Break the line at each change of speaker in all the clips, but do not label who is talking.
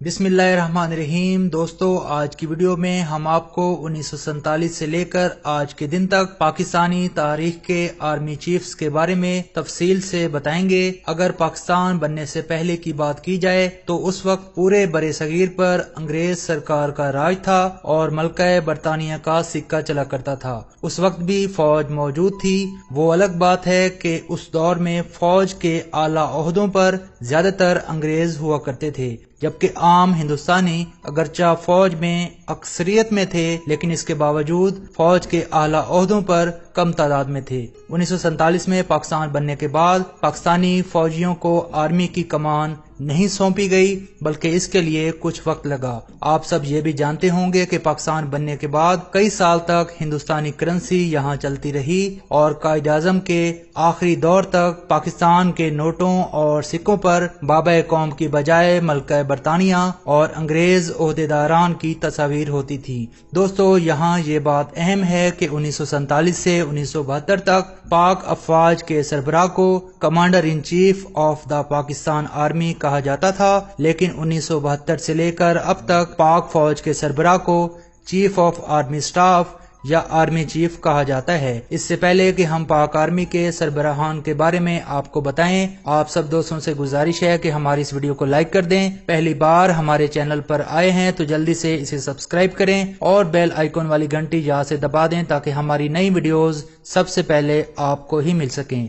बिस्मिल्लाहिर्रहमानिर्रहीम। दोस्तों, आज की वीडियो में हम आपको 1947 से लेकर आज के दिन तक पाकिस्तानी तारीख के आर्मी चीफ्स के बारे में तफसील से बताएंगे। अगर पाकिस्तान बनने से पहले की बात की जाए तो उस वक्त पूरे बरे सगीर पर अंग्रेज सरकार का राज था और मलका बरतानिया का सिक्का चला करता था। उस वक्त भी फौज मौजूद थी। वो अलग बात है कि उस दौर में फौज के आला ओहदों पर ज्यादातर अंग्रेज हुआ करते थे, जबकि आम हिंदुस्तानी अगरचा फौज में अक्सरियत में थे, लेकिन इसके बावजूद फौज के आला ओहदों पर कम तादाद में थे। 1947 में पाकिस्तान बनने के बाद पाकिस्तानी फौजियों को आर्मी की कमान नहीं सौंपी गई, बल्कि इसके लिए कुछ वक्त लगा। आप सब ये भी जानते होंगे कि पाकिस्तान बनने के बाद कई साल तक हिंदुस्तानी करेंसी यहाँ चलती रही और कायद आज़म के आखिरी दौर तक पाकिस्तान के नोटों और सिक्कों पर बाबा कौम की बजाय मलका बरतानिया और अंग्रेज ओहदेदारान की तस्वीर होती थी। दोस्तों, यहाँ ये बात अहम है कि 1947 से 1972 तक पाक अफवाज के सरबराह को commander in chief of the Pakistan army कहा जाता था, लेकिन 1972 से लेकर अब तक पाक फौज के सरबराह को चीफ ऑफ आर्मी स्टाफ या आर्मी चीफ कहा जाता है। इससे पहले कि हम पाक आर्मी के सरबराहान के बारे में आपको बताएं, आप सब दोस्तों से गुजारिश है कि हमारी इस वीडियो को लाइक कर दें। पहली बार हमारे चैनल पर आए हैं तो जल्दी से इसे सब्सक्राइब करें और बेल आइकॉन वाली घंटी यहाँ से दबा दें ताकि हमारी नई वीडियोस सबसे पहले आपको ही मिल सकें।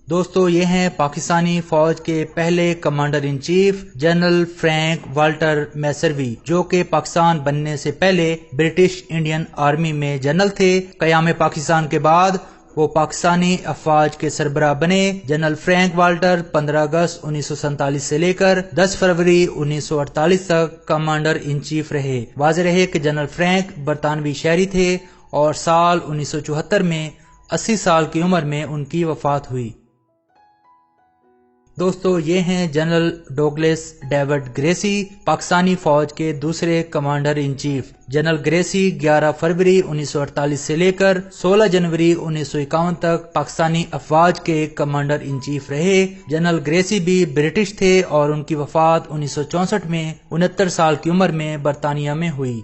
दोस्तों, ये हैं पाकिस्तानी फौज के पहले commander in chief general Frank Walter Messervy, जो कि पाकिस्तान बनने से पहले ब्रिटिश इंडियन आर्मी में जनरल थे। क़याम पाकिस्तान के बाद वो पाकिस्तानी अफवाज के सरबराह बने। जनरल फ्रैंक वाल्टर 15 अगस्त 1947 से लेकर 10 फरवरी 1948 तक कमांडर इन चीफ रहे। वाज़ेह रहे कि जनरल फ्रैंक बरतानवी शहरी थे और साल 1974 में 80 साल की उम्र में उनकी वफात हुई। दोस्तों, ये हैं general Douglas David Gracey, Pakistani फौज के दूसरे commander in chief. General Gracey 11 फरवरी 1948 से लेकर 16 जनवरी 1951 तक पाकिस्तानी अफवाज के कमांडर इन चीफ रहे। जनरल ग्रेसी भी ब्रिटिश थे और उनकी वफात 1964 में 69 साल की उम्र में बरतानिया में हुई।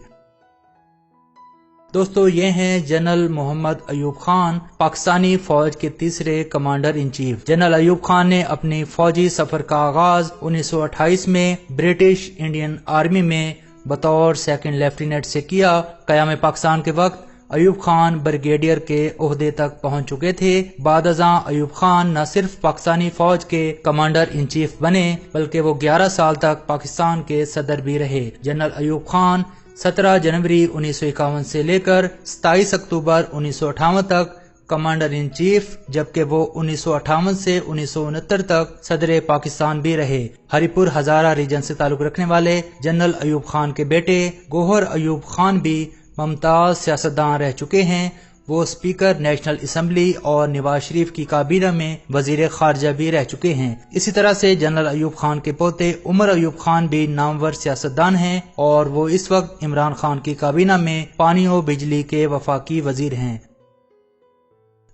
दोस्तों, ये हैं जनरल मोहम्मद अयूब खान, पाकिस्तानी फौज के तीसरे commander in chief. General Ayub Khan ने अपनी फौजी सफर का आगाज 1928 में ब्रिटिश इंडियन आर्मी में बतौर सेकंड लेफ्टिनेंट से किया। क़याम पाकिस्तान के वक्त अयूब खान ब्रिगेडियर के ओहदे तक पहुंच चुके थे। बाद अज़ां अयूब खान न सिर्फ पाकिस्तानी फौज के कमांडर इन चीफ बने, बल्कि वो 11 साल तक पाकिस्तान के सदर भी रहे। जनरल अयूब खान 17 जनवरी 1951 से लेकर 27 अक्टूबर 1958 तक कमांडर इन चीफ, जबकि वो 1958 से 1969 तक सदर पाकिस्तान भी रहे। हरिपुर हजारा रीजन से ताल्लुक रखने वाले जनरल अयूब खान के बेटे गोहर अयूब खान भी मुमताज सियासतदान रह चुके हैं। वो स्पीकर नेशनल असम्बली और नवाज शरीफ की काबीना में वजीर खारजा भी रह चुके हैं। इसी तरह से जनरल अयूब खान के पोते उमर अयूब खान भी नामवर सियासतदान हैं और वो इस वक्त इमरान खान की काबीना में पानी और बिजली के वफाकी वजीर हैं।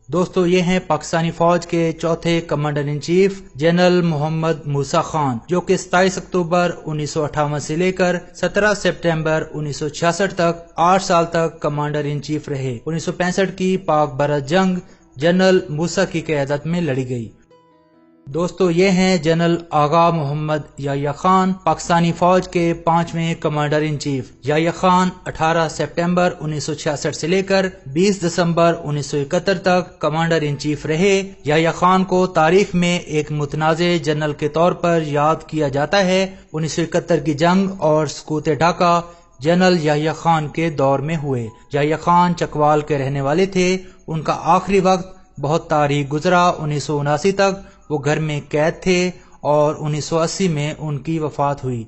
दोस्तों, ये हैं पाकिस्तानी फौज के चौथे commander in chief general Mohammad Musa Khan, जो कि 27 अक्टूबर 1958 से लेकर 17 सितंबर 1966 तक 8 साल तक कमांडर इन चीफ रहे। 1965 की पाक भारत जंग जनरल मूसा की क़यादत में लड़ी गई। दोस्तों, ये हैं जनरल आगा मोहम्मद याह्या खान, पाकिस्तानी फौज के 5वें commander in chief. Yahya Khan 18 सितंबर 1966 से लेकर 20 दिसंबर 1971 तक कमांडर इन चीफ रहे। याह्या खान को तारीख में एक मुतनाज़े जनरल के तौर पर याद किया जाता है। 1971 की जंग और सकूत ढाका जनरल याह्या खान के दौर में हुए। याह्या खान चकवाल के रहने वाले थे। उनका आखिरी वक्त बहुत तारीख गुजरा। 1979 तक वो घर में कैद थे और 1980 में उनकी वफात हुई।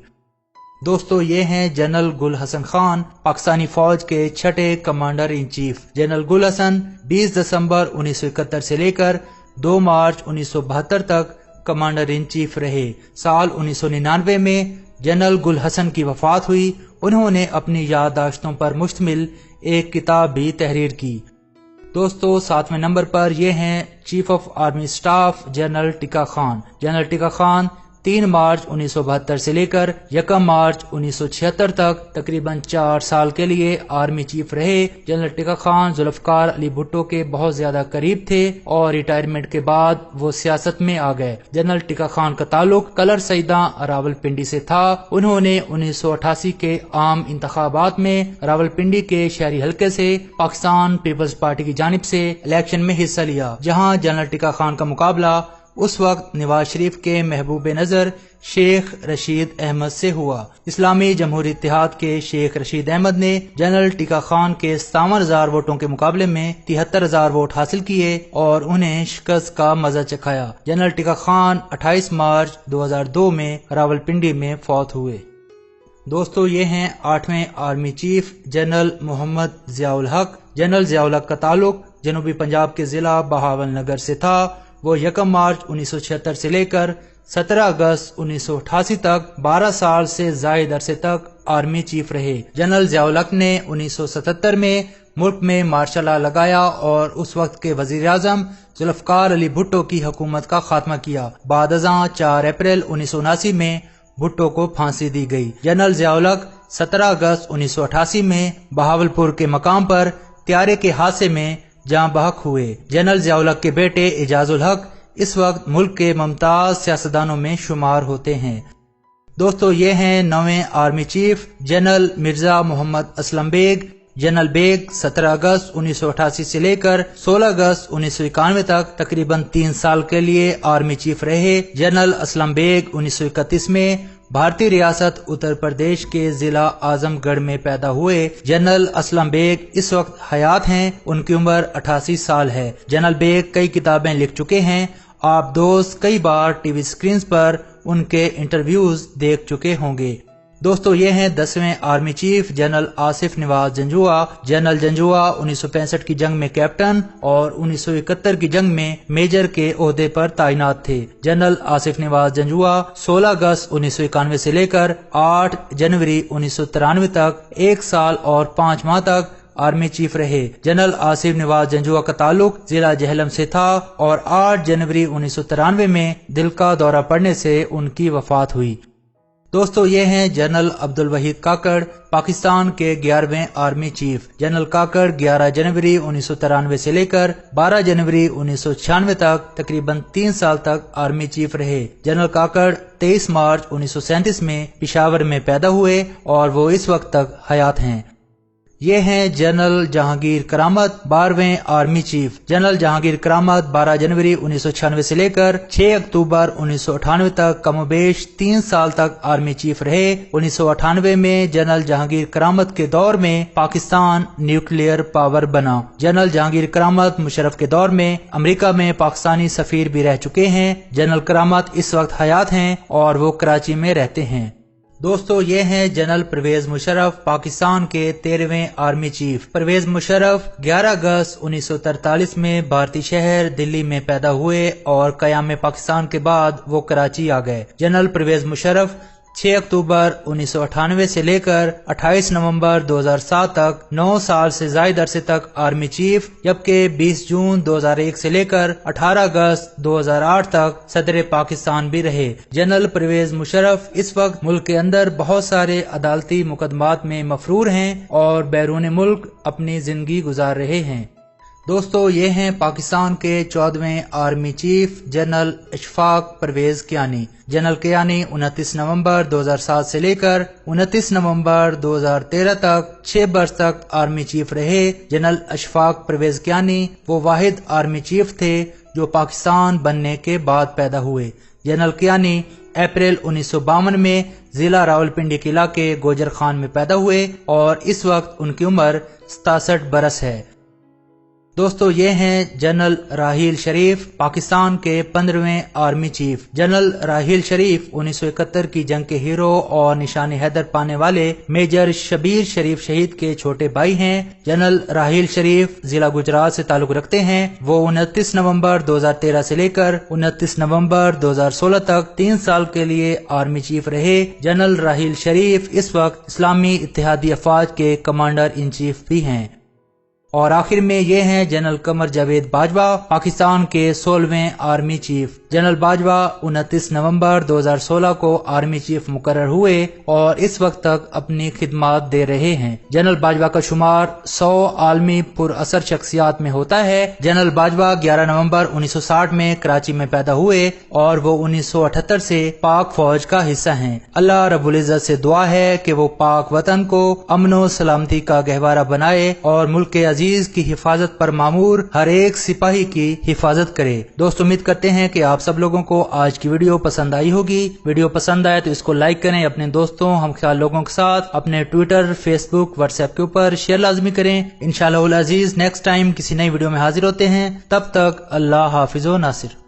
दोस्तों, ये हैं जनरल गुल हसन खान, पाकिस्तानी फौज के छठे कमांडर इन चीफ। जनरल गुल हसन 20 दिसंबर 1971 से लेकर 2 मार्च 1972 तक कमांडर इन चीफ रहे। साल 1999 में जनरल गुल हसन की वफात हुई। उन्होंने अपनी याददाश्तों पर मुश्तमिल एक किताब भी तहरीर की। दोस्तों, 7वें नंबर पर ये हैं chief of army staff general Tikka Khan. General Tikka Khan 3 मार्च 1972 से लेकर 1 मार्च 1976 तक तकरीबन 4 साल के लिए आर्मी चीफ रहे। जनरल टिक्का खान जुल्फकार अली भुट्टो के बहुत ज्यादा करीब थे और रिटायरमेंट के बाद वो सियासत में आ गए। जनरल टिक्का खान का ताल्लुक कलर सईदा रावलपिंडी से था। उन्होंने 1988 के आम इंतखाबात में रावलपिंडी के शहरी हलके से पाकिस्तान पीपल्स पार्टी की जानिब से इलेक्शन में हिस्सा लिया, जहां जनरल टिक्का खान का मुकाबला उस वक्त नवाज शरीफ के महबूब नजर शेख रशीद अहमद से हुआ। इस्लामी जमहूरी इत्तेहाद के शेख रशीद अहमद ने जनरल टिक्का खान के 57,000 वोटों के मुकाबले में 73,000 वोट हासिल किए और उन्हें शिकस्त का मजा चखाया। जनरल टिक्का खान 28 मार्च 2002 में रावलपिंडी में फौत हुए। दोस्तों, ये हैं 8वें army chief general Mohammad Ziaul Haq. General Ziaul हक का ताल्लुक जनूबी पंजाब के जिला बहावल नगर से था। वो 1 मार्च 1976 से लेकर 17 अगस्त 1988 तक 12 साल से जायद अरसे तक आर्मी चीफ रहे। जनरल जियाउल हक ने 1977 में मुल्क में मार्शल लॉ लगाया और उस वक्त के वजीर आजम जुल्फकार अली भुट्टो की हुकूमत का खात्मा किया। बाद अज़ां 4 अप्रैल 1979 में भुट्टो को फांसी दी गई। जनरल जियाउल हक 17 अगस्त 1988 में बहावलपुर के मकाम पर त्यारे के हादसे में जाँ बहक हुए। जनरल जियाउल हक के बेटे एजाजुल हक इस वक्त मुल्क के मुमताज सियासतदानों में शुमार होते हैं। दोस्तों, ये हैं 9वें army chief general Mirza Mohammad Aslam Beg. General Beg 17 अगस्त 1988 से लेकर 16 अगस्त 1991 तक तकरीबन 3 साल के लिए आर्मी चीफ रहे। जनरल असलम बेग 1931 में भारतीय रियासत उत्तर प्रदेश के जिला आजमगढ़ में पैदा हुए। जनरल असलम बेग इस वक्त हयात हैं। उनकी उम्र 88 साल है। जनरल बेग कई किताबें लिख चुके हैं। आप दोस्त कई बार टीवी स्क्रीन पर उनके इंटरव्यूज देख चुके होंगे। दोस्तों, ये हैं 10वें army chief general Asif Nawaz Janjua. General Janjua 1965 की जंग में कैप्टन और 1971 की जंग में मेजर के ओहदे पर तैनात थे। जनरल आसिफ नवाज जंजुआ 16 अगस्त 1991 से लेकर 8 जनवरी 1993 तक 1 साल और 5 माह तक आर्मी चीफ रहे। जनरल आसिफ नवाज जंजुआ का ताल्लुक जिला जहलम से था और 8 जनवरी 1993 में दिल का दौरा पड़ने से उनकी वफात हुई। दोस्तों, ये हैं जनरल अब्दुल वहीद काकड़, पाकिस्तान के 11वें आर्मी चीफ। जनरल काकड़ 11 जनवरी 1993 से लेकर 12 जनवरी 1996 तक तकरीबन 3 साल तक आर्मी चीफ रहे। जनरल काकड़ 23 मार्च 1937 में पिशावर में पैदा हुए और वो इस वक्त तक हयात हैं। ये हैं जनरल जहांगीर करामत, 12वें army chief. General Jahangir Karamat 12 जनवरी 1996 से लेकर 6 अक्टूबर 1998 तक कमोबेश 3 साल तक आर्मी चीफ रहे। 1998 में जनरल जहांगीर करामत के दौर में पाकिस्तान न्यूक्लियर पावर बना। जनरल जहांगीर करामत मुशर्रफ के दौर में अमेरिका में पाकिस्तानी सफीर भी रह चुके हैं। जनरल करामत इस वक्त हयात हैं और वो कराची में रहते हैं। दोस्तों, ये हैं जनरल परवेज मुशर्रफ, पाकिस्तान के 13वें आर्मी चीफ। परवेज मुशर्रफ 11 अगस्त 1943 में भारतीय शहर दिल्ली में पैदा हुए और क़याम पाकिस्तान के बाद वो कराची आ गए। जनरल परवेज मुशर्रफ 6 अक्टूबर 1998 से लेकर 28 नवंबर 2007 तक 9 साल से ज्यादा अरसे तक आर्मी चीफ, जबकि 20 जून 2001 से लेकर 18 अगस्त 2008 तक सदर पाकिस्तान भी रहे। जनरल परवेज मुशर्रफ इस वक्त मुल्क के अंदर बहुत सारे अदालती मुकदमात में मफरूर हैं और बैरून मुल्क अपनी जिंदगी गुजार रहे हैं। दोस्तों, ये हैं पाकिस्तान के 14वें army chief general Ashfaq Parvez Kayani. General Kayani 29 नवंबर 2007 से लेकर 29 नवंबर 2013 तक 6 वर्ष तक आर्मी चीफ रहे। जनरल अशफाक परवेज कियानी वो वाहिद आर्मी चीफ थे जो पाकिस्तान बनने के बाद पैदा हुए। जनरल कियानी अप्रैल 1952 में जिला रावलपिंडी के इलाके गोजर खान में पैदा हुए और इस वक्त उनकी उम्र 67 बरस है। दोस्तों, ये हैं जनरल राहील शरीफ, पाकिस्तान के 15वें आर्मी चीफ। जनरल राहील शरीफ 1971 की जंग के हीरो और निशान हैदर पाने वाले मेजर शबीर शरीफ शहीद के छोटे भाई हैं। जनरल राहील शरीफ जिला गुजरात से ताल्लुक रखते हैं। वो 29 नवंबर 2013 से लेकर 29 नवंबर 2016 तक 3 साल के लिए आर्मी चीफ रहे। जनरल राहील शरीफ इस वक्त इस्लामी इत्तेहादी अफवाज के कमांडर इन चीफ भी हैं। اور آخر میں یہ ہیں جنرل قمر جاوید باجوہ، پاکستان کے 16ویں آرمی چیف۔ جنرل باجوہ 29 نومبر 2016 کو آرمی چیف مقرر ہوئے اور اس وقت تک اپنی خدمات دے رہے ہیں۔ جنرل باجوہ کا شمار 100 عالمی پر اثر شخصیات میں ہوتا ہے۔ جنرل باجوہ 11 نومبر 1960 میں کراچی میں پیدا ہوئے اور وہ 1978 سے پاک فوج کا حصہ ہیں۔ اللہ رب العزت سے دعا ہے کہ وہ پاک وطن کو امن و سلامتی کا گہوارہ بنائے اور ملک عزیز کی حفاظت پر مامور ہر ایک سپاہی کی حفاظت کرے۔ دوست امید کرتے ہیں کہ آپ سب لوگوں کو آج کی ویڈیو پسند آئی ہوگی۔ ویڈیو پسند آئے تو اس کو لائک کریں، اپنے دوستوں ہم خیال لوگوں کے ساتھ اپنے ٹویٹر، فیس بک، واٹس ایپ کے اوپر شیئر لازمی کریں۔ انشاءاللہ العزیز نیکسٹ ٹائم کسی نئی ویڈیو میں حاضر ہوتے ہیں، تب تک اللہ حافظ و ناصر۔